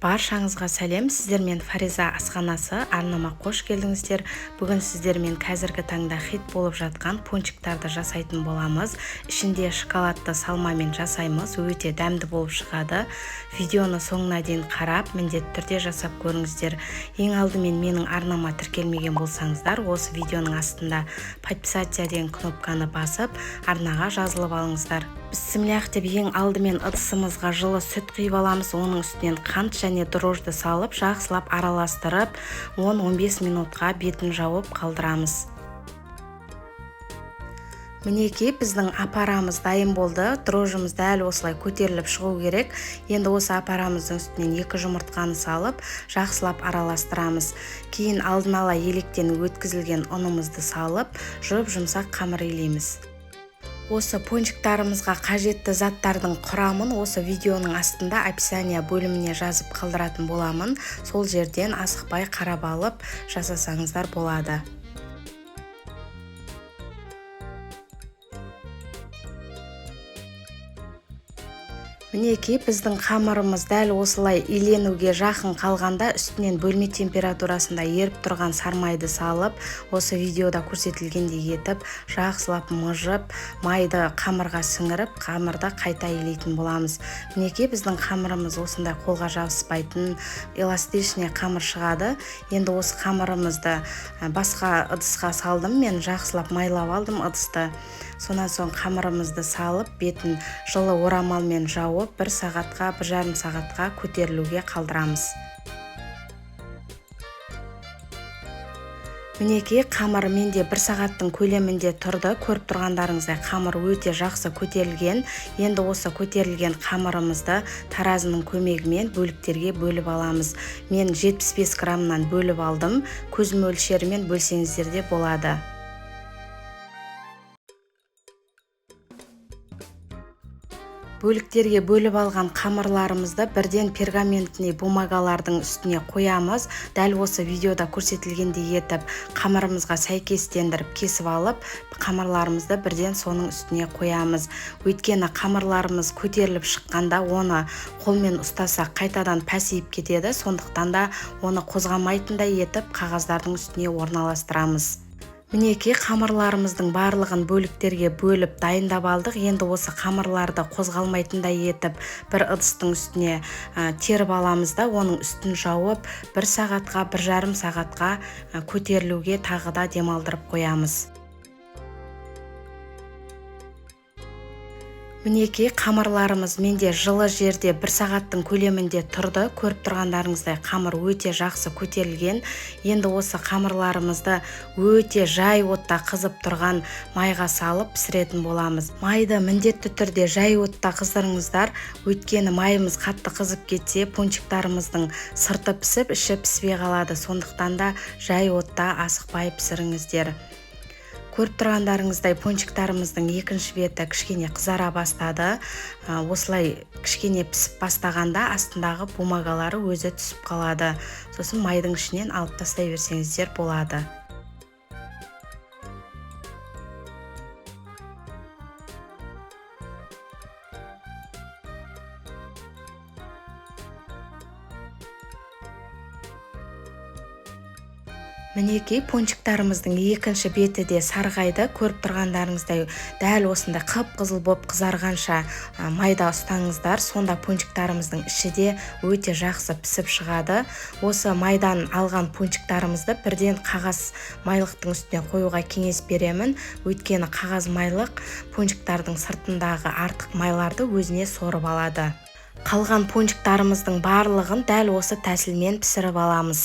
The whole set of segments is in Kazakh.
Баршаңызға сәлем, сіздермен Фариза асханасы арнама қош келдіңіздер. Бүгін сіздермен қазіргі таңда хит болып жатқан пончиктарды жасайтын боламыз. Ішінде шоколадты салмамен жасаймыз, өте дәмді болып шығады. Видеоны соңына дейін қарап, міндетті түрде жасап көріңіздер. Ең алдымен менің арнама тіркелмеген болсаңыздар, осы видеоның астында подписаться деген кнопканы басып, арнаға жазылып алыңыздар. Бісмиллах деп ең алдымен ыдысымызға жылы сүт құйып аламыз, оның үстінен қант және дрожжды салып, жақсылап араластырып, 10-15 минутқа бетін жауып қалдырамыз. Мінекей біздің апарамыз дайын болды. Дрожжымыз дәл осылай көтеріліп шығу керек. Енді осы апарамыздың үстінен 2 жұмыртқаны салып, жақсылап араластырамыз. Кейін алдын ала електен өткізілген ұнымызды салып, жұмсақ қамыр илейміз. Осы пончиктарымызға қажетті заттардың құрамын осы видеоның астында описание бөліміне жазып қалдыратын боламын. Сол жерден асықпай қарап алып жасасаңыздар болады. Мінекей біздің қамырымыз дәл осылай иленуге жақын қалғанда үстінен бөлме температурасында еріп тұрған сармайды салып, осы видеода көрсетілгендей етіп, жақсылап мұжып, майды қамырға сіңіріп, қамырды қайта илейтін боламыз. Мінекей біздің қамырымыз осындай қолға жабыспайтын эластичный қамыр шығады. Енді осы қамырымызды басқа ыдысқа салдым, мен жақсылап майлап алдым ыдысты. Сонан соң қамырымызды салып, бетін жылы орамалмен жауып, 1 сағатқа, 1,5 сағатқа көтерілуге қалдырамыз. Мінекей қамыр менде 1 сағаттың көлемінде тұрды. Көріп тұрғандарыңыздай қамыр өте жақсы көтерілген. Енді осы көтерілген қамырымызды таразының көмегімен бөліктерге бөліп аламыз. Мен 75 граммнан бөліп алдым. Көз мөлшерімен бөлсеңіздер де болады. Бөліктерге бөліп алған қамырларымызды бірден пергаментный бумагалардың үстіне қоямыз. Дәл осы видеода көрсетілгендей етіп, қамырымызға сәйкестендіріп кесіп алып, қамырларымызды бірден соның үстіне қоямыз. Өйткені қамырларымыз көтеріліп шыққанда оны қолмен ұстасақ қайтадан пәсейіп кетеді. Сондықтан да оны қозғамайтындай етіп қағаздардың үстіне орналастырамыз. Мінекей қамырларымыздың барлығын бөліктерге бөліп дайындап алдық. Енді осы қамырларды қозғалмайтындай етіп, бір ыдыстың үстіне теріп аламыз да, оның үстін жауып, 1 сағатқа, 1,5 сағатқа көтерілуге тағы да демалдырып қоямыз. Мінекей қамырларымыз менде жылы жерде 1 сағаттың көлемінде тұрды. Көріп тұрғандарыңыздай қамыр өте жақсы көтерілген. Енді осы қамырларымызды өте жай отта қызып тұрған майға салып пісіретін боламыз. Майды міндетті түрде жай отта қыздырыңыздар. Өйткені майымыз қатты қызып кетсе, пончиктарымыздың сырты пісіп, іші піспей қалады. Сондықтан да жай отта асықпай пісіріңіздер. Көріп тұрғандарыңыздай пончиктарымыздың екінші беті кішкене қызара бастады. Осылай кішкене пісіп бастағанда астындағы бумагалары өзі түсіп қалады. Сосын майдың ішінен алып тастай берсеңіздер болады. Мінекей пончиктарымыздың екінші беті де сарғайды. Көріп тұрғандарыңыздай дәл осында қып-қызыл боп қызарғанша майда ұстаңыздар. Сонда пончиктарымыздың іші де өте жақсы пісіп шығады. Осы майдан алған пончиктарымызды бірден қағаз майлықтың үстіне қоюға кеңес беремін. Өйткені қағаз майлық пончиктардың сыртындағы артық майларды өзіне сорып алады. Қалған пончиктарымыздың барлығын дәл осы тәсілмен пісіріп аламыз.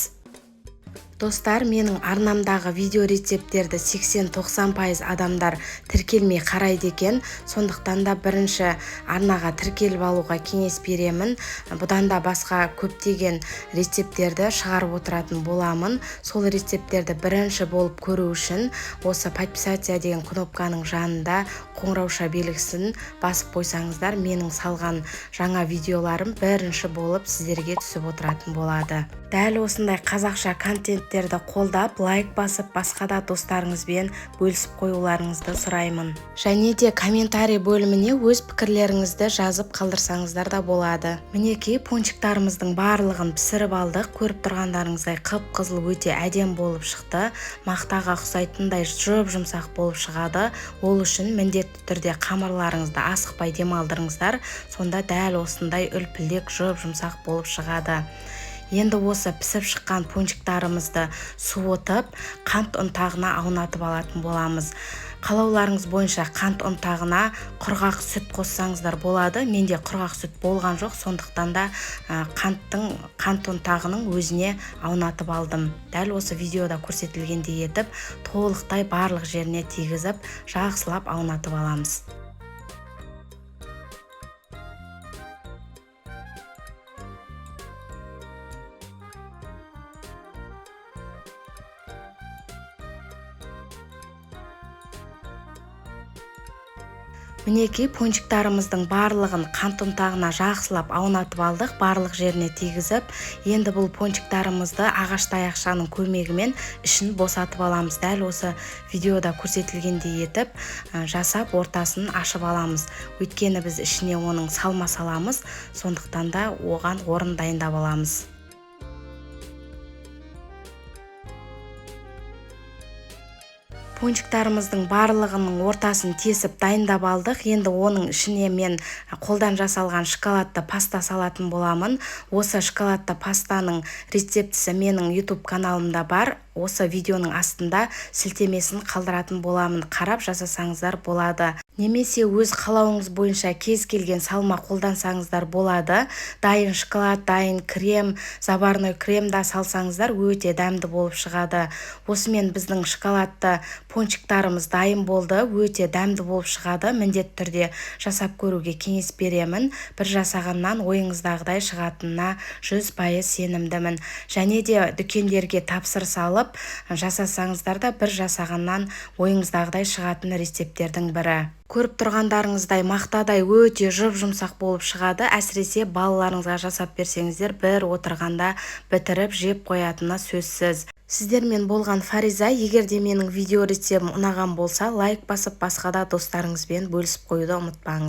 Достар, менің арнамдағы видео рецепттерді 80-90% адамдар тіркелмей қарайды екен. Сондықтан да бірінші арнаға тіркеліп алуға кеңес беремін. Бұдан да басқа көптеген рецепттерді шығарып отыратын боламын. Сол рецепттерді бірінші болып көру үшін осы подписаться деген кнопканың жанында қоңырауша белгісін басып қойсаңыздар, менің салған жаңа видеоларым бірінші болып сіздерге түсіп отыратын болады. Дәл осындай қазақша контент рецепттерді қолдап, лайк басып, басқа да достарыңызбен бөлісіп қоюларыңызды сұраймын. Және де комментарий бөліміне өз пікірлеріңізді жазып қалдырсаңыздар да болады. Мінекей пончиктарымыздың барлығын пісіріп алдық. Көріп тұрғандарыңыздай қып-қызыл өте әдем болып шықты. Мақтаға ұқсайтындай жұп-жұмсақ болып шығады. Ол үшін міндетті түрде қамырларыңызды асықпай демалдырыңыздар. Сонда дәл осындай үлпілдек жұп-жұмсақ болып шығады. Енді осы пісіп шыққан пончиктарымызды суытып, қант ұнтағына аунатып алатын боламыз. Қалауларыңыз бойынша қант ұнтағына құрғақ сүт қоссаңыздар болады. Менде құрғақ сүт болған жоқ, сондықтан да қант ұнтағының өзіне аунатып алдым. Дәл осы видеода көрсетілгендей етіп, толықтай барлық жеріне тигізіп, жақсылап аунатып аламыз. Мінекей пончиктарымыздың барлығын қант ұнтағына жақсылап аунатып алдық, барлық жеріне тигізіп. Енді бұл пончиктарымызды ағаш таяқшаның көмегімен ішін босатып аламыз. Дәл осы видеода көрсетілгендей етіп, жасап ортасын ашып аламыз. Өйткені біз ішіне оның салма саламыз, сондықтан да оған орын дайындап аламыз. Пончиктарымыздың барлығының ортасын тесіп дайындап алдық. Енді оның ішіне мен қолдан жасалған шоколадты паста салатын боламын. Осы шоколадты пастаның рецептісі менің YouTube каналымда бар. Осы видеоның астында сілтемесін қалдыратын боламын. Қарап жасасаңыздар болады. Немесе өз қалауыңыз бойынша кез келген салма қолдансаңыздар болады. Дайын шоколад, дайын крем, заварной крем да салсаңыздар өте дәмді болып шығады. Осымен біздің шоколадты пончиктарымыз дайын болды. Өте дәмді болып шығады. Міндетті түрде жасап көруге кеңес беремін. Бір жасағаннан ойыңыздағыдай шығатынына 100% сенімдімін. Және де дүкендерге тапсырыс алып жасасаңыздар да бір жасағаннан ойыңыздағыдай шығатын рецепттердің бірі. Көріп тұрғандарыңыздай мақтадай өте жұп-жұмсақ болып шығады. Әсіресе балаларыңызға жасап берсеңіздер бір отырғанда бітіріп жеп қоятыны сөзсіз. Сіздермен болған Фариза. Егер де менің видео рецептім ұнаған болса, лайк басып, басқа да достарыңызбен бөлісіп қоюды ұмытпаңыз.